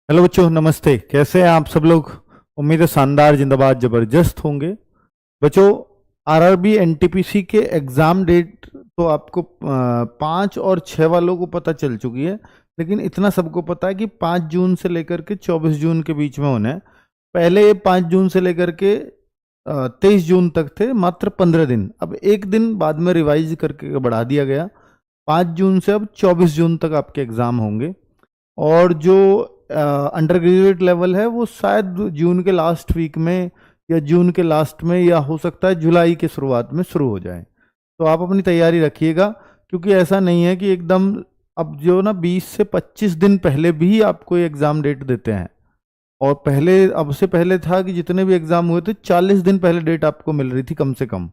Hello बच्चों, नमस्ते। कैसे हैं आप सब लोग? उम्मीद है शानदार, जिंदाबाद, जबरदस्त होंगे। बच्चों, आरआरबी एनटीपीसी के एग्जाम डेट तो आपको 5 और 6 वालों को पता चल चुकी है, लेकिन इतना सबको पता है कि 5 जून से लेकर के 24 जून के बीच में होना है। पहले ये 5 जून से लेकर के 23 जून तक थे, मात्र 15 दिन। अब एक दिन बाद में रिवाइज करके बढ़ा दिया गया। 5 जून से अब 24 जून तक आपके एग्जाम होंगे। और जो अंडर ग्रेजुएट लेवल है वो शायद जून के लास्ट वीक में या जून के लास्ट में या हो सकता है जुलाई के शुरुआत में शुरू हो जाए। तो आप अपनी तैयारी रखिएगा, क्योंकि ऐसा नहीं है कि एकदम अब जो ना 20 से 25 दिन पहले भी आपको एग्ज़ाम डेट देते हैं। और पहले, अब से पहले था कि जितने भी एग्ज़ाम हुए थे 40 दिन पहले डेट आपको मिल रही थी कम से कम।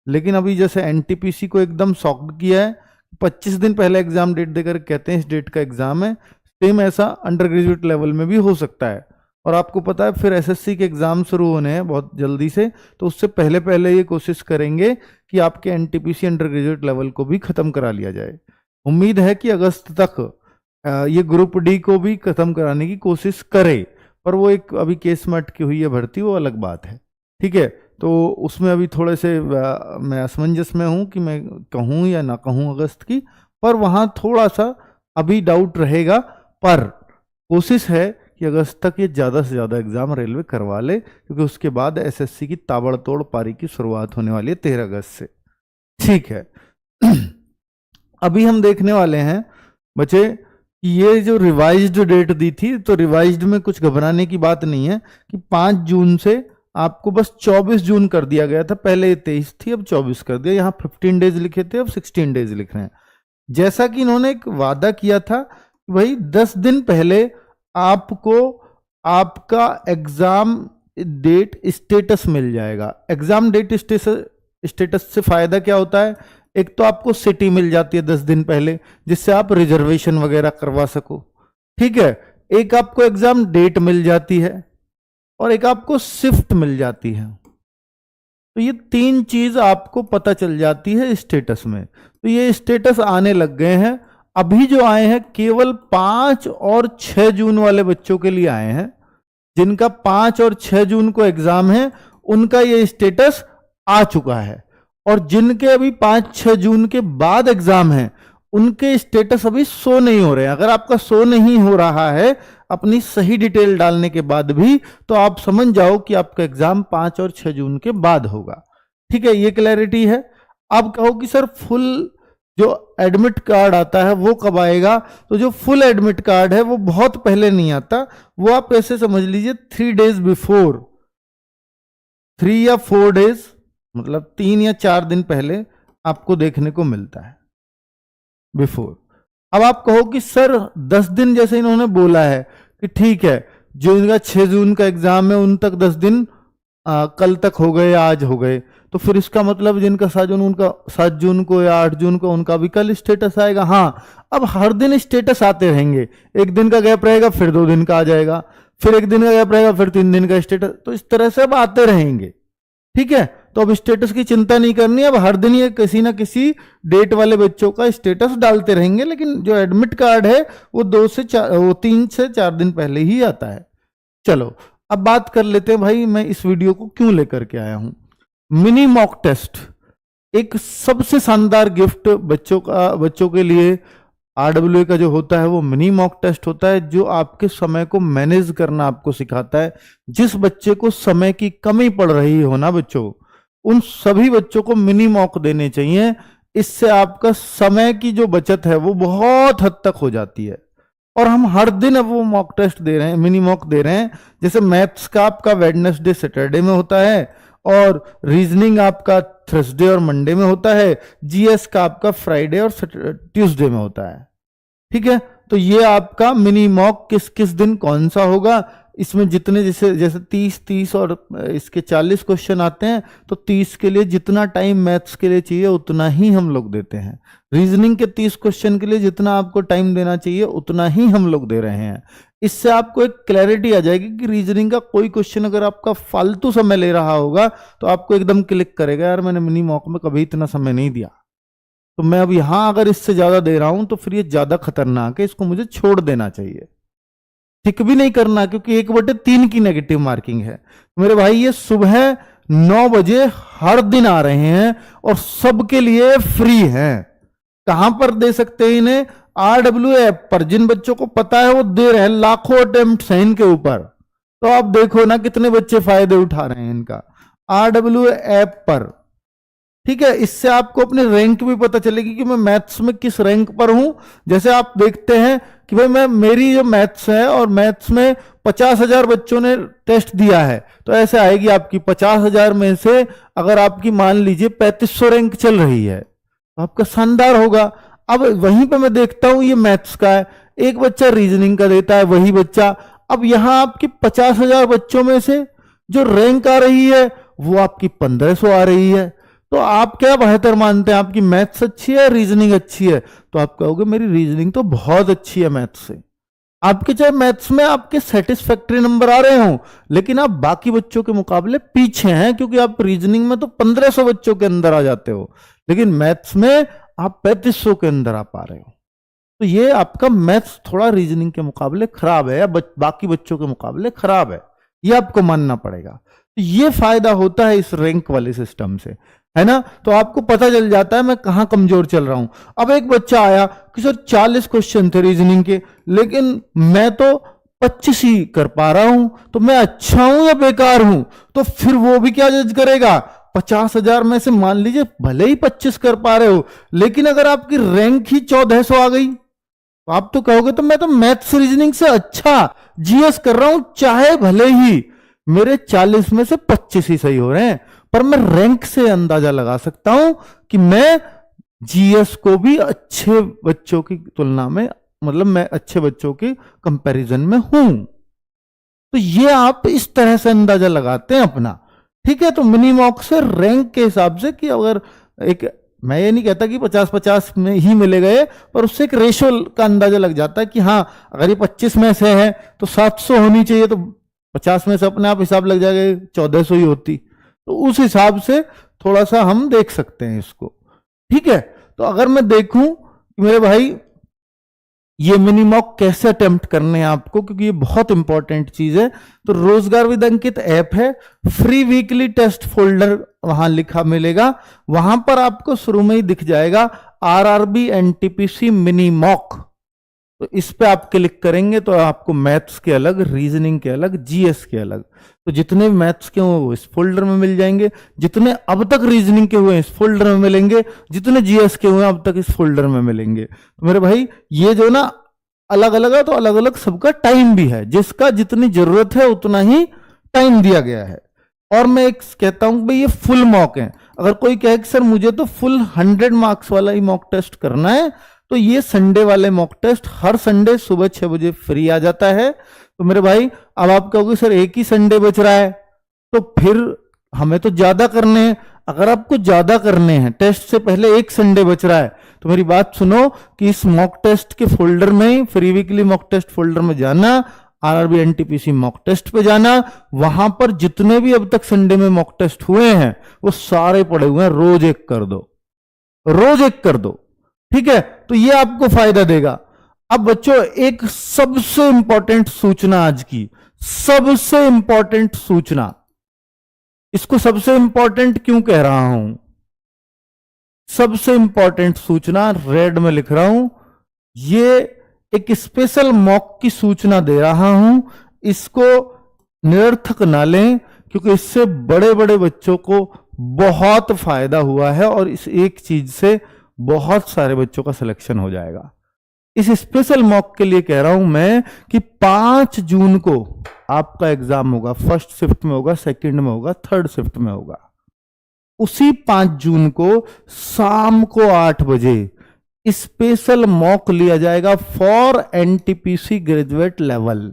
लेकिन अभी जैसे एनटीपीसी को एकदम सॉक्ड किया है, 25 दिन पहले एग्ज़ाम डेट देकर कहते हैं इस डेट का एग्ज़ाम है। सेम ऐसा अंडर ग्रेजुएट लेवल में भी हो सकता है। और आपको पता है फिर एसएससी के एग्जाम शुरू होने हैं बहुत जल्दी से, तो उससे पहले पहले ये कोशिश करेंगे कि आपके एनटीपीसी अंडर ग्रेजुएट लेवल को भी खत्म करा लिया जाए। उम्मीद है कि अगस्त तक ये ग्रुप डी को भी खत्म कराने की कोशिश करे, पर वो एक अभी केस में अटकी हुई है भर्ती, वो अलग बात है। ठीक है, तो उसमें अभी थोड़े से मैं असमंजस में हूँ कि मैं कहूँ या ना कहूँ अगस्त की, पर वहाँ थोड़ा सा अभी डाउट रहेगा। पर कोशिश है कि अगस्त तक ये ज़्यादा से ज़्यादा एग्ज़ाम रेलवे करवा ले, क्योंकि उसके बाद एसएससी की ताबड़तोड़ पारी की शुरुआत होने वाली है 13 अगस्त से। ठीक है। अभी हम देखने वाले हैं बच्चे, ये जो रिवाइज्ड डेट दी थी, तो रिवाइज्ड में कुछ घबराने की बात नहीं है कि 5 जून से आपको बस 24 जून कर दिया गया था। पहले ये 23 थी, अब 24 कर दिया। यहाँ 15 डेज लिखे थे, अब 16 डेज लिख रहे हैं। जैसा कि इन्होंने एक वादा किया था, भाई 10 दिन पहले आपको आपका एग्जाम डेट स्टेटस मिल जाएगा। एग्जाम डेट स्टेटस से फायदा क्या होता है? एक तो आपको सिटी मिल जाती है 10 दिन पहले, जिससे आप रिजर्वेशन वगैरह करवा सको। ठीक है, एक आपको एग्जाम डेट मिल जाती है और एक आपको शिफ्ट मिल जाती है। तो ये 3 चीज आपको पता चल जाती है स्टेटस में। तो ये स्टेटस आने लग गए हैं। अभी जो आए हैं केवल 5 और 6 जून वाले बच्चों के लिए आए हैं। जिनका 5 और 6 जून को एग्जाम है उनका ये स्टेटस आ चुका है। और जिनके अभी 5-6 जून के बाद एग्जाम है उनके स्टेटस अभी शो नहीं हो रहे हैं। अगर आपका शो नहीं हो रहा है अपनी सही डिटेल डालने के बाद भी, तो आप समझ जाओ कि आपका एग्जाम 5 और 6 जून के बाद होगा। ठीक है, ये क्लैरिटी है। अब कहो कि सर फुल जो एडमिट कार्ड आता है वो कब आएगा? तो जो फुल एडमिट कार्ड है वो बहुत पहले नहीं आता। वो आप कैसे समझ लीजिए, 3 डेज बिफोर, 3 या 4 डेज, मतलब 3 या 4 दिन पहले आपको देखने को मिलता है, बिफोर। अब आप कहो कि सर 10 दिन जैसे इन्होंने बोला है कि ठीक है, जो इनका 6 जून का एग्जाम है उन तक 10 दिन कल तक हो गए या आज हो गए, तो फिर इसका मतलब जिनका 7 जून को या 8 जून को उनका भी कल स्टेटस आएगा। हाँ, अब हर दिन स्टेटस आते रहेंगे। एक दिन का गैप रहेगा, फिर 2 दिन का आ जाएगा, फिर एक दिन का गैप रहेगा, फिर 3 दिन का स्टेटस। तो इस तरह से अब आते रहेंगे। ठीक है, तो अब स्टेटस की चिंता नहीं करनी। अब हर दिन ये किसी ना किसी डेट वाले बच्चों का स्टेटस डालते रहेंगे। लेकिन जो एडमिट कार्ड है वो 3 से 4 दिन पहले ही आता है। चलो अब बात कर लेते हैं भाई, मैं इस वीडियो को क्यों लेकर के आया हूं। मिनी मॉक टेस्ट एक सबसे शानदार गिफ्ट बच्चों के लिए आरडब्ल्यूए का जो होता है वो मिनी मॉक टेस्ट होता है, जो आपके समय को मैनेज करना आपको सिखाता है। जिस बच्चे को समय की कमी पड़ रही हो ना बच्चों, उन सभी बच्चों को मिनी मॉक देने चाहिए। इससे आपका समय की जो बचत है वो बहुत हद तक हो जाती है। और हम हर दिन अब वो मॉक टेस्ट दे रहे हैं, मिनी मॉक दे रहे हैं। जैसे मैथ्स का आपका वेडनेसडे सैटरडे में होता है, और रीजनिंग आपका थर्सडे और मंडे में होता है, जीएस का आपका फ्राइडे और ट्यूसडे में होता है। ठीक है, तो ये आपका मिनी मॉक किस किस दिन कौन सा होगा, इसमें जितने जैसे 30 और इसके 40 क्वेश्चन आते हैं, तो 30 के लिए जितना टाइम मैथ्स के लिए चाहिए उतना ही हम लोग देते हैं। रीजनिंग के 30 क्वेश्चन के लिए जितना आपको टाइम देना चाहिए उतना ही हम लोग दे रहे हैं। इससे आपको एक क्लैरिटी आ जाएगी कि रीजनिंग का कोई क्वेश्चन अगर आपका फालतू समय ले रहा होगा तो आपको एकदम क्लिक करेगा, यार मैंने मिनी मॉक में कभी इतना समय नहीं दिया, तो मैं अब यहां अगर इससे ज्यादा दे रहा हूं तो फिर ये ज्यादा खतरनाक है, इसको मुझे छोड़ देना चाहिए। टिक भी नहीं करना, क्योंकि 1/3 की नेगेटिव मार्किंग है। मेरे भाई ये सुबह 9 बजे हर दिन आ रहे हैं और सबके लिए फ्री है। कहां पर दे सकते हैं इन्हें? RW ऐप पर। जिन बच्चों को पता है वो दे रहे हैं, लाखों अटेम्प्ट हैं इनके ऊपर। तो आप देखो ना कितने बच्चे फायदे उठा रहे हैं इनका RW ऐप पर। ठीक है, इससे आपको अपनी रैंक भी पता चलेगी कि मैं मैथ्स में किस रैंक पर हूं। जैसे आप देखते हैं कि भाई मैं, मेरी जो मैथ्स है और मैथ्स में 50,000 बच्चों ने टेस्ट दिया है, तो ऐसे आएगी आपकी 50,000 में से अगर आपकी मान लीजिए 3500 रैंक चल रही है तो आपका शानदार होगा। अब वहीं पे मैं देखता हूं ये मैथ्स का है, एक बच्चा रीजनिंग का देता है वही बच्चा। अब यहां आपकी 50,000 बच्चों में से जो रैंक आ रही है वो आपकी 1500 आ रही है। तो आप क्या बेहतर मानते हैं, आपकी मैथ्स अच्छी है, रीजनिंग अच्छी है? तो आप कहोगे मेरी रीजनिंग तो बहुत अच्छी है मैथ्स से। आपके चाहे मैथ्स में आपके सेटिस्फैक्टरी नंबर आ रहे हों, लेकिन आप बाकी बच्चों के मुकाबले पीछे हैं, क्योंकि आप रीजनिंग में तो 1500 बच्चों के अंदर आ जाते हो, लेकिन मैथ्स में आप 3500 के अंदर आ पा रहे हो। तो ये आपका मैथ्स थोड़ा रीजनिंग के मुकाबले खराब है, या बाकी बच्चों के मुकाबले खराब है, ये आपको मानना पड़ेगा। तो ये फायदा होता है इस रैंक वाले सिस्टम से, है ना। तो आपको पता चल जाता है मैं कहां कमजोर चल रहा हूं। अब एक बच्चा आया कि सर 40 क्वेश्चन थे रीजनिंग के, लेकिन मैं तो 25 ही कर पा रहा हूं, तो मैं अच्छा हूं या बेकार हूं? तो फिर वो भी क्या जज करेगा? 50,000 में से मान लीजिए भले ही 25 कर पा रहे हो, लेकिन अगर आपकी रैंक ही 1400 आ गई तो आप तो कहोगे तो मैं तो मैथ्स रीजनिंग से अच्छा जीएस कर रहा हूं, चाहे भले ही मेरे 40 में से 25 ही सही हो रहे हैं, पर मैं रैंक से अंदाजा लगा सकता हूं कि मैं जीएस को भी अच्छे बच्चों की तुलना में, मतलब मैं अच्छे बच्चों के कंपैरिजन में हूं। तो ये आप इस तरह से अंदाजा लगाते हैं अपना। ठीक है, तो मिनी मॉक से रैंक के हिसाब से, कि अगर एक, मैं ये नहीं कहता कि 50-50 में ही मिले गए, पर उससे एक रेशियो का अंदाजा लग जाता है कि हाँ अगर ये 25 में से है तो 700 होनी चाहिए, तो 50 में से अपने आप हिसाब लग जाएगा 1400 ही होती। तो उस हिसाब से थोड़ा सा हम देख सकते हैं इसको। ठीक है, तो अगर मैं देखूं कि मेरे भाई ये मिनी मॉक कैसे अटेम्प्ट करने हैं आपको, क्योंकि ये बहुत इंपॉर्टेंट चीज है, तो रोजगार विद अंकित ऐप है, फ्री वीकली टेस्ट फोल्डर वहां लिखा मिलेगा, वहां पर आपको शुरू में ही दिख जाएगा RRB NTPC मिनी मॉक। तो इस पे आप क्लिक करेंगे तो आपको मैथ्स के अलग, रीजनिंग के अलग, जीएस के अलग, तो जितने मैथ्स के हुए वो इस फोल्डर में मिल जाएंगे, जितने अब तक रीजनिंग के हुए इस फोल्डर में मिलेंगे, जितने जीएस के हुए अब तक इस फोल्डर में मिलेंगे। तो मेरे भाई ये जो ना अलग अलग है, तो अलग अलग सबका टाइम भी है, जिसका जितनी जरूरत है उतना ही टाइम दिया गया है। और मैं एक कहता हूं भाई ये फुल मॉक है। अगर कोई कहे कि सर मुझे तो फुल 100 मार्क्स वाला ही मॉक टेस्ट करना है, तो ये संडे वाले मॉक टेस्ट हर संडे सुबह 6 बजे फ्री आ जाता है। तो मेरे भाई अब आप कहोगे सर एक ही संडे बच रहा है, तो फिर हमें तो ज्यादा करने हैं। अगर आपको ज्यादा करने हैं, टेस्ट से पहले एक संडे बच रहा है, तो मेरी बात सुनो कि इस मॉक टेस्ट के फोल्डर में, free weekly mock test folder में जाना, RRB NTPC मॉक टेस्ट पे जाना, वहां पर जितने भी अब तक संडे में मॉक टेस्ट हुए हैं वो सारे पड़े हुए हैं, रोज एक कर दो, रोज एक कर दो। ठीक है, तो ये आपको फायदा देगा। अब बच्चों एक सबसे इंपॉर्टेंट सूचना आज की, सबसे इंपॉर्टेंट सूचना, इसको सबसे इंपॉर्टेंट क्यों कह रहा हूं? सबसे इंपॉर्टेंट सूचना रेड में लिख रहा हूं, ये एक स्पेशल मॉक की सूचना दे रहा हूं। इसको निरर्थक ना लें, क्योंकि इससे बड़े बड़े बच्चों को बहुत फायदा हुआ है और इस एक चीज से बहुत सारे बच्चों का सिलेक्शन हो जाएगा। इस स्पेशल मॉक के लिए कह रहा हूं मैं कि 5 जून को आपका एग्जाम होगा, फर्स्ट शिफ्ट में होगा, सेकंड में होगा, थर्ड शिफ्ट में होगा। उसी 5 जून को शाम को 8 बजे स्पेशल मॉक लिया जाएगा फॉर NTPC ग्रेजुएट लेवल।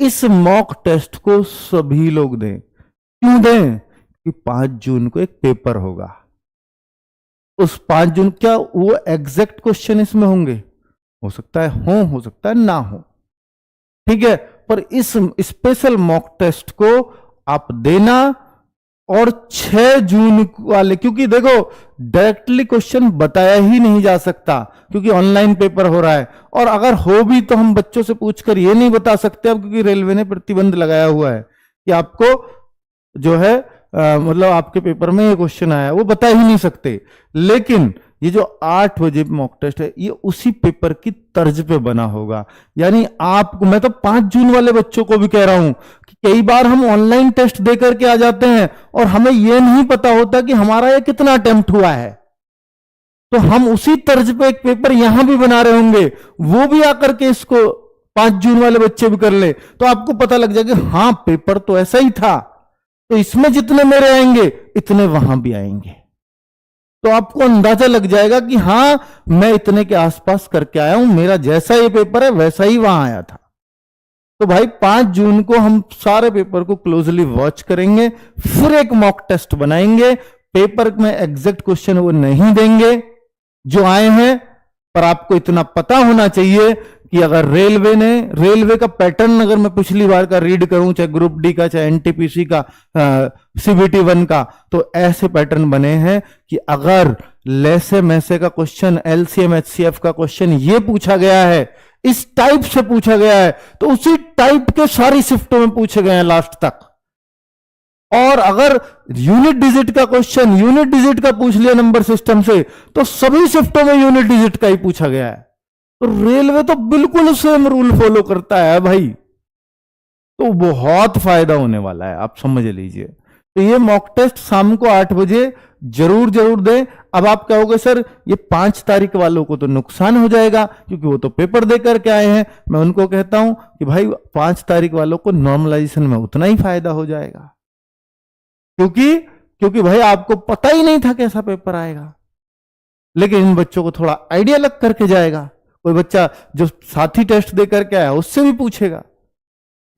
इस मॉक टेस्ट को सभी लोग दें। क्यों दें? कि 5 जून को एक पेपर होगा। उस 5 जून क्या वो एग्जैक्ट क्वेश्चन इसमें होंगे? हो सकता है हो सकता है ना हो। ठीक है, पर इस स्पेशल मॉक टेस्ट को आप देना, और 6 जून वाले, क्योंकि देखो डायरेक्टली क्वेश्चन बताया ही नहीं जा सकता क्योंकि ऑनलाइन पेपर हो रहा है, और अगर हो भी तो हम बच्चों से पूछकर ये नहीं बता सकते अब, क्योंकि रेलवे ने प्रतिबंध लगाया हुआ है कि आपको जो है मतलब आपके पेपर में ये क्वेश्चन आया, वो बता ही नहीं सकते। लेकिन ये जो 8 बजे मॉक टेस्ट है ये उसी पेपर की तर्ज पे बना होगा। यानी आपको, मैं तो 5 जून वाले बच्चों को भी कह रहा हूं कि कई बार हम ऑनलाइन टेस्ट दे करके आ जाते हैं और हमें यह नहीं पता होता कि हमारा ये कितना अटेम्प्ट हुआ है, तो हम उसी तर्ज पे एक पेपर यहां भी बना रहे होंगे, वो भी आकर के इसको 5 जून वाले बच्चे भी कर ले तो आपको पता लग जाएगा हाँ पेपर तो ऐसा ही था, तो इसमें जितने मेरे आएंगे इतने वहां भी आएंगे। तो आपको अंदाजा लग जाएगा कि हाँ मैं इतने के आसपास करके आया हूं, मेरा जैसा ये पेपर है वैसा ही वहां आया था। तो भाई 5 जून को हम सारे पेपर को क्लोजली वॉच करेंगे, फिर एक मॉक टेस्ट बनाएंगे। पेपर में एग्जैक्ट क्वेश्चन वो नहीं देंगे जो आए हैं, पर आपको इतना पता होना चाहिए कि अगर रेलवे का पैटर्न अगर मैं पिछली बार का रीड करूं, चाहे ग्रुप डी का, चाहे एनटीपीसी का, सीबीटी 1 का, तो ऐसे पैटर्न बने हैं कि अगर लेसे मैसे का क्वेश्चन, एलसीएम एचसीएफ का क्वेश्चन ये पूछा गया है, इस टाइप से पूछा गया है, तो उसी टाइप के सारी शिफ्टों में पूछे गए हैं लास्ट तक। और अगर यूनिट डिजिट का क्वेश्चन यूनिट डिजिट का पूछ लिया नंबर सिस्टम से, तो सभी शिफ्टों में यूनिट डिजिट का ही पूछा गया है। तो रेलवे तो बिल्कुल सेम रूल फॉलो करता है भाई, तो बहुत फायदा होने वाला है, आप समझ लीजिए। तो ये मॉक टेस्ट शाम को 8 बजे जरूर दें। अब आप कहोगे सर ये 5 तारीख वालों को तो नुकसान हो जाएगा क्योंकि वो तो पेपर दे करके आए हैं। मैं उनको कहता हूं कि भाई 5 तारीख वालों को नॉर्मलाइजेशन में उतना ही फायदा हो जाएगा, क्योंकि भाई आपको पता ही नहीं था कैसा पेपर आएगा, लेकिन इन बच्चों को थोड़ा आइडिया लग करके जाएगा। कोई बच्चा जो साथी टेस्ट दे करके आया उससे भी पूछेगा,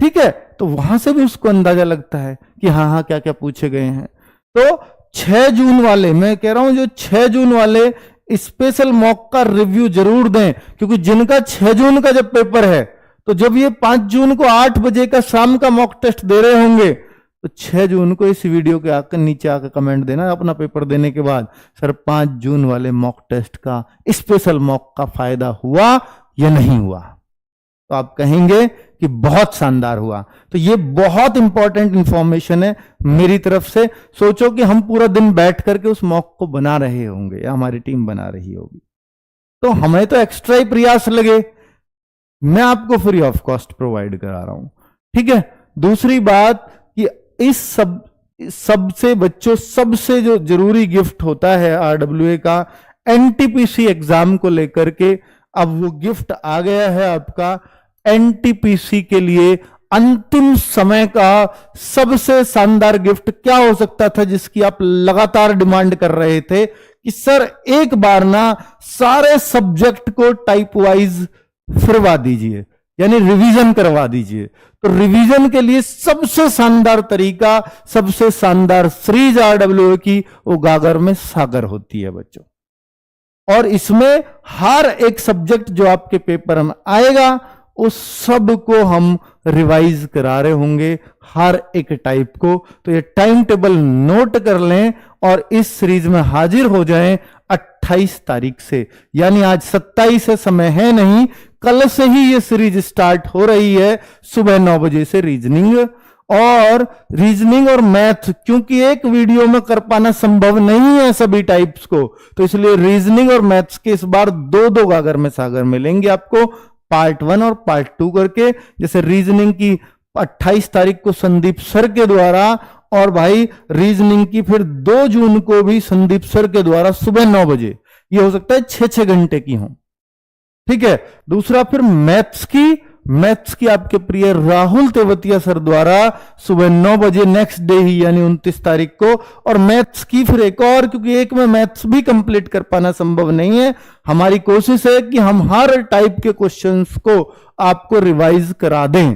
ठीक है, तो वहां से भी उसको अंदाजा लगता है कि हाँ हाँ क्या क्या पूछे गए हैं। तो 6 जून वाले, मैं कह रहा हूं जो 6 जून वाले स्पेशल मॉक का रिव्यू जरूर दें, क्योंकि जिनका 6 जून का जब पेपर है, तो जब ये 5 जून को 8 बजे का शाम का मॉक टेस्ट दे रहे होंगे, तो 6 जून को इस वीडियो के आकर नीचे आकर कमेंट देना अपना पेपर देने के बाद, सर 5 जून वाले मॉक टेस्ट का स्पेशल मॉक का फायदा हुआ या नहीं हुआ। तो आप कहेंगे कि बहुत शानदार हुआ। तो ये बहुत इंपॉर्टेंट इंफॉर्मेशन है मेरी तरफ से। सोचो कि हम पूरा दिन बैठ करके उस मॉक को बना रहे होंगे या हमारी टीम बना रही होगी, तो हमें तो एक्स्ट्रा ही प्रयास लगे, मैं आपको फ्री ऑफ कॉस्ट प्रोवाइड करा रहा हूं, ठीक है। दूसरी बात कि इस सबसे बच्चों सबसे जो जरूरी गिफ्ट होता है आरडब्ल्यूए का एनटीपीसी एग्जाम को लेकर के, अब वो गिफ्ट आ गया है आपका एनटीपीसी के लिए। अंतिम समय का सबसे शानदार गिफ्ट क्या हो सकता था जिसकी आप लगातार डिमांड कर रहे थे कि सर एक बार ना सारे सब्जेक्ट को टाइप वाइज फिरवा दीजिए, यानी रिवीजन करवा दीजिए। तो रिवीजन के लिए सबसे शानदार तरीका, सबसे शानदार सीरीज आरडब्ल्यूए की वो गागर में सागर होती है बच्चों, और इसमें हर एक सब्जेक्ट जो आपके पेपर में आएगा उस सब को हम रिवाइज करा रहे होंगे, हर एक टाइप को। तो ये टाइम टेबल नोट कर लें और इस सीरीज में हाजिर हो जाएं 28 तारीख से, यानी आज 27 है, समय है नहीं, कल से ही ये सीरीज स्टार्ट हो रही है सुबह 9 बजे से। रीजनिंग और मैथ, क्योंकि एक वीडियो में कर पाना संभव नहीं है सभी टाइप्स को, तो इसलिए रीजनिंग और मैथ्स के इस बार 2-2 गागर में सागर मिलेंगे आपको, पार्ट 1 और पार्ट 2 करके। जैसे रीजनिंग की 28 तारीख को संदीप सर के द्वारा, और भाई रीजनिंग की फिर 2 जून को भी संदीप सर के द्वारा सुबह 9 बजे। ये हो सकता है 6-6 घंटे की हो, ठीक है। दूसरा फिर मैथ्स की आपके प्रिय राहुल तेवतिया सर द्वारा सुबह 9 बजे नेक्स्ट डे ही, यानी 29 तारीख को। और मैथ्स की फिर एक और, क्योंकि एक में मैथ्स भी कंप्लीट कर पाना संभव नहीं है, हमारी कोशिश है कि हम हर टाइप के क्वेश्चंस को आपको रिवाइज करा दें।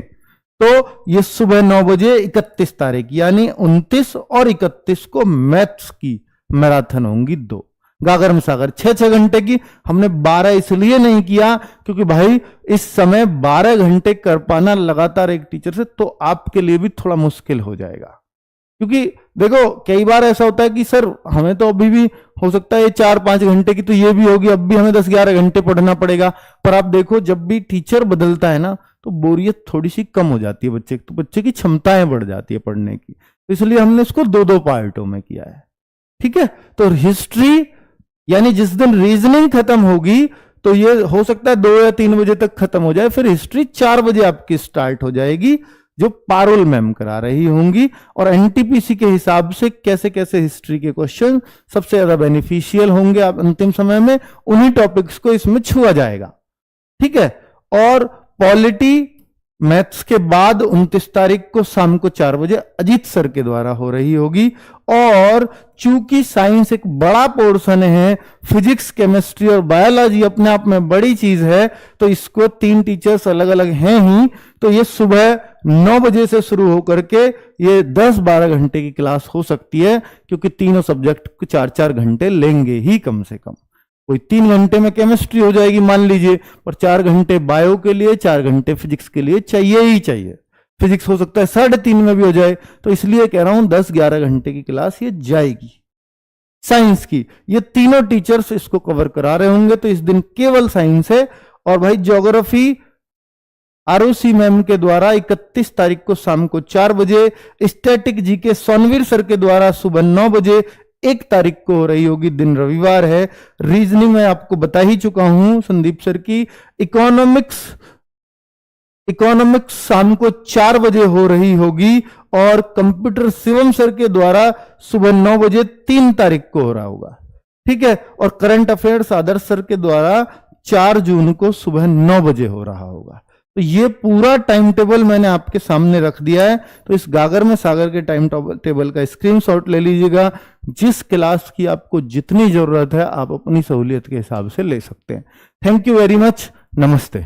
तो ये सुबह 9 बजे 31 तारीख, यानी 29 और 31 को मैथ्स की मैराथन होंगी 2 गागर में सागर 6-6 घंटे की। हमने 12 इसलिए नहीं किया क्योंकि भाई इस समय 12 घंटे कर पाना लगातार एक टीचर से तो आपके लिए भी थोड़ा मुश्किल हो जाएगा, क्योंकि देखो कई बार ऐसा होता है कि सर हमें तो अभी भी हो सकता है 4-5 घंटे की तो ये भी होगी, अब भी हमें 10-11 घंटे पढ़ना पड़ेगा। पर आप देखो जब भी टीचर बदलता है ना तो बोरियत थोड़ी सी कम हो जाती है बच्चे, तो बच्चे की क्षमताएं बढ़ जाती है पढ़ने की। तो इसलिए हमने इसको 2-2 पार्टों में किया है। ठीक है, तो हिस्ट्री यानी जिस दिन रीजनिंग खत्म होगी तो ये हो सकता है 2 या 3 बजे तक खत्म हो जाए, फिर हिस्ट्री 4 बजे आपकी स्टार्ट हो जाएगी जो पारुल मैम करा रही होंगी। और एनटीपीसी के हिसाब से कैसे कैसे हिस्ट्री के क्वेश्चन सबसे ज्यादा बेनिफिशियल होंगे आप अंतिम समय में, उन्हीं टॉपिक्स को इसमें छुआ जाएगा। ठीक है, और पॉलिटी मैथ्स के बाद 29 तारीख को शाम को 4 बजे अजीत सर के द्वारा हो रही होगी। और चूंकि साइंस एक बड़ा पोर्शन है, फिजिक्स केमिस्ट्री और बायोलॉजी अपने आप में बड़ी चीज है, तो इसको 3 टीचर्स अलग अलग हैं ही, तो ये सुबह 9 बजे से शुरू होकर के ये 10-12 घंटे की क्लास हो सकती है, क्योंकि तीनों सब्जेक्ट को 4-4 घंटे लेंगे ही कम से कम। कोई 3 घंटे में केमिस्ट्री हो जाएगी मान लीजिए, पर 4 घंटे बायो के लिए, 4 घंटे फिजिक्स के लिए चाहिए ही चाहिए। फिजिक्स हो सकता है 3.5 में भी हो जाए, तो इसलिए कह रहा हूं 10-11 घंटे की क्लास ये जाएगी साइंस की। ये तीनों टीचर्स इसको कवर करा रहे होंगे, तो इस दिन केवल साइंस है। और भाई ज्योग्राफी आरओसी मैम के द्वारा 31 तारीख को शाम को 4 बजे, स्टैटिक जीके सोनवीर सर के द्वारा सुबह 9 बजे 1 तारीख को हो रही होगी, दिन रविवार है। रीजनिंग मैं आपको बता ही चुका हूं संदीप सर की। इकोनॉमिक्स शाम को 4 बजे हो रही होगी, और कंप्यूटर शिवम सर के द्वारा सुबह 9 बजे 3 तारीख को हो रहा होगा। ठीक है, और करंट अफेयर्स आदर्श सर के द्वारा 4 जून को सुबह 9 बजे हो रहा होगा। तो ये पूरा टाइम टेबल मैंने आपके सामने रख दिया है, तो इस गागर में सागर के टाइम टेबल का स्क्रीनशॉट ले लीजिएगा। जिस क्लास की आपको जितनी जरूरत है आप अपनी सहूलियत के हिसाब से ले सकते हैं। थैंक यू वेरी मच, नमस्ते।